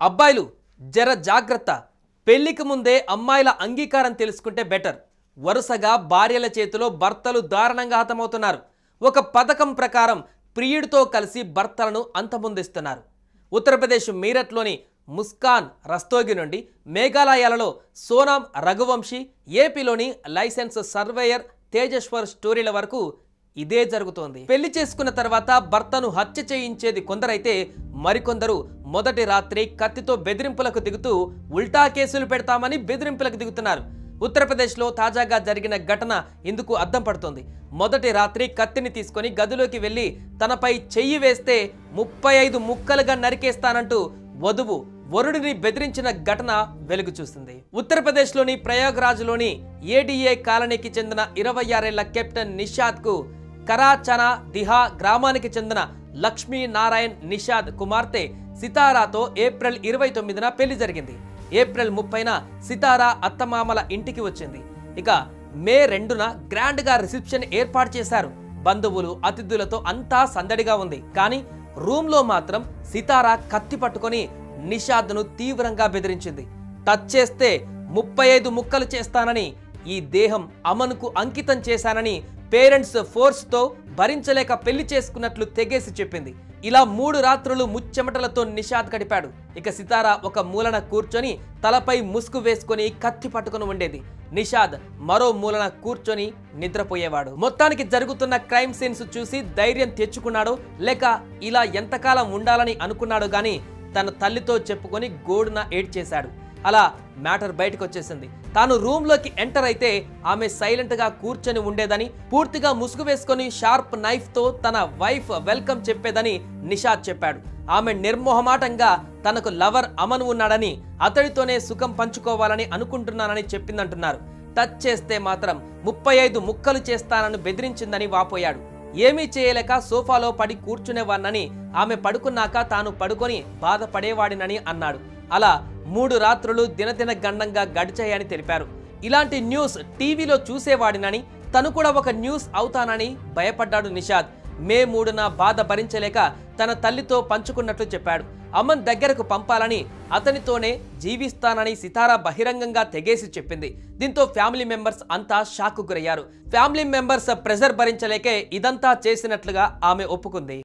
అబ్బాయిలు జర జాగ్రత్త, పెళ్లికి ముందే అమ్మాయిల అంగీకారం తెలుసుకుంటే బెటర్. వరుసగా భార్యల చేతిలో భర్తలు దారుణంగా హతమవుతున్నారు. ఒక పథకం ప్రకారం ప్రియుడితో కలిసి భర్తలను అంతమొందిస్తున్నారు. ఉత్తరప్రదేశ్ మీరట్లోని ముస్కాన్ రస్తోగి నుండి మేఘాలయాలలో సోనాం రఘువంశీ, ఏపీలోని లైసెన్స్ సర్వేయర్ తేజేశ్వర్ స్టోరీల వరకు ఇదే జరుగుతోంది. పెళ్లి చేసుకున్న తర్వాత భర్తను హత్య చేయించేది కొందరైతే మరికొందరు మొదటి రాత్రి కత్తితో బెదిరింపులకు దిగుతూ ఉల్టా కేసులు పెడతామని బెదిరింపులకు దిగుతున్నారు. ఉత్తరప్రదేశ్లో తాజాగా జరిగిన ఘటన ఇందుకు అద్దం పడుతోంది. మొదటి రాత్రి కత్తిని తీసుకొని గదిలోకి వెళ్లి తనపై చెయ్యి వేస్తే 35 ముక్కలుగా నరికేస్తానంటూ వధువు వరుడిని బెదిరించిన ఘటన వెలుగు చూస్తుంది. ఉత్తరప్రదేశ్లోని ప్రయాగ్రాజ్లోని ఏడీఏ కాలనీకి చెందిన 26 ఏళ్ల కెప్టెన్ నిషాద్కు కరాచనా దిహా గ్రామానికి చెందిన లక్ష్మీ నారాయణ్ నిషాద్ కుమార్తె సితారాతో ఏప్రిల్ 29న పెళ్లి జరిగింది. ఏప్రిల్ 30న సితారా అత్తమామల ఇంటికి వచ్చింది. ఇక మే 2న గ్రాండ్ గా రిసెప్షన్ ఏర్పాటు చేశారు. బంధువులు అతిథులతో అంతా సందడిగా ఉంది. కానీ రూమ్ లో మాత్రం సితారా కత్తి పట్టుకొని నిషాద్ను తీవ్రంగా బెదిరించింది. టచ్ చేస్తే 35 ముక్కలు చేస్తానని, ఈ దేహం అమన్కు అంకితం చేశానని పేరెంట్స్ ఫోర్స్తో భరించలేక పెళ్లి చేసుకున్నట్లు తెగేసి చెప్పింది. ఇలా 3 రాత్రులు ముచ్చెమటలతో నిషాద్ గడిపాడు. ఇక సితారా ఒక మూలన కూర్చొని తలపై ముసుగు వేసుకొని కత్తి పట్టుకుని ఉండేది. నిషాద్ మరో మూలన కూర్చొని నిద్రపోయేవాడు. మొత్తానికి జరుగుతున్న క్రైమ్ సీన్స్ చూసి ధైర్యం తెచ్చుకున్నాడో లేక ఇలా ఎంతకాలం ఉండాలని అనుకున్నాడో గానీ తన తల్లితో చెప్పుకొని గోడున ఏడ్చేశాడు. అలా మ్యాటర్ బయటకు వచ్చేసింది. తాను రూమ్ లోకి ఎంటర్ అయితే ఆమె సైలెంట్ గా కూర్చొని ఉండేదని, పూర్తిగా ముసుగు వేసుకొని షార్ప్ నైఫ్ తో తన వైఫ్ వెల్కమ్ చెప్పేదని నిషాద్ చెప్పాడు. ఆమె నిర్మోహమాటంగా తనకు లవర్ అమన్ ఉన్నాడని, అతడితోనే సుఖం పంచుకోవాలని అనుకుంటున్నానని చెప్పిందంటున్నారు. టచ్ చేస్తే మాత్రం 35 ముక్కలు చేస్తానని బెదిరించిందని వాపోయాడు. ఏమీ చేయలేక సోఫాలో పడి కూర్చునేవాడినని, ఆమె పడుకున్నాక తాను పడుకొని బాధపడేవాడినని అన్నాడు. అలా 3 రాత్రులు దినదిన గండంగా గడిచాయని తెలిపారు. ఇలాంటి న్యూస్ టీవీలో చూసేవాడినని, తను కూడా ఒక న్యూస్ అవుతానని భయపడ్డాడు నిషాద్. మే 3న బాధ భరించలేక తన తల్లితో పంచుకున్నట్లు చెప్పాడు. అమన్ దగ్గరకు పంపాలని, అతనితోనే జీవిస్తానని సితారా బహిరంగంగా తెగేసి చెప్పింది. దీంతో ఫ్యామిలీ మెంబర్స్ అంతా షాక్ గురయ్యారు. ఫ్యామిలీ మెంబర్స్ ప్రెజర్ భరించలేకే ఇదంతా చేసినట్లుగా ఆమె ఒప్పుకుంది.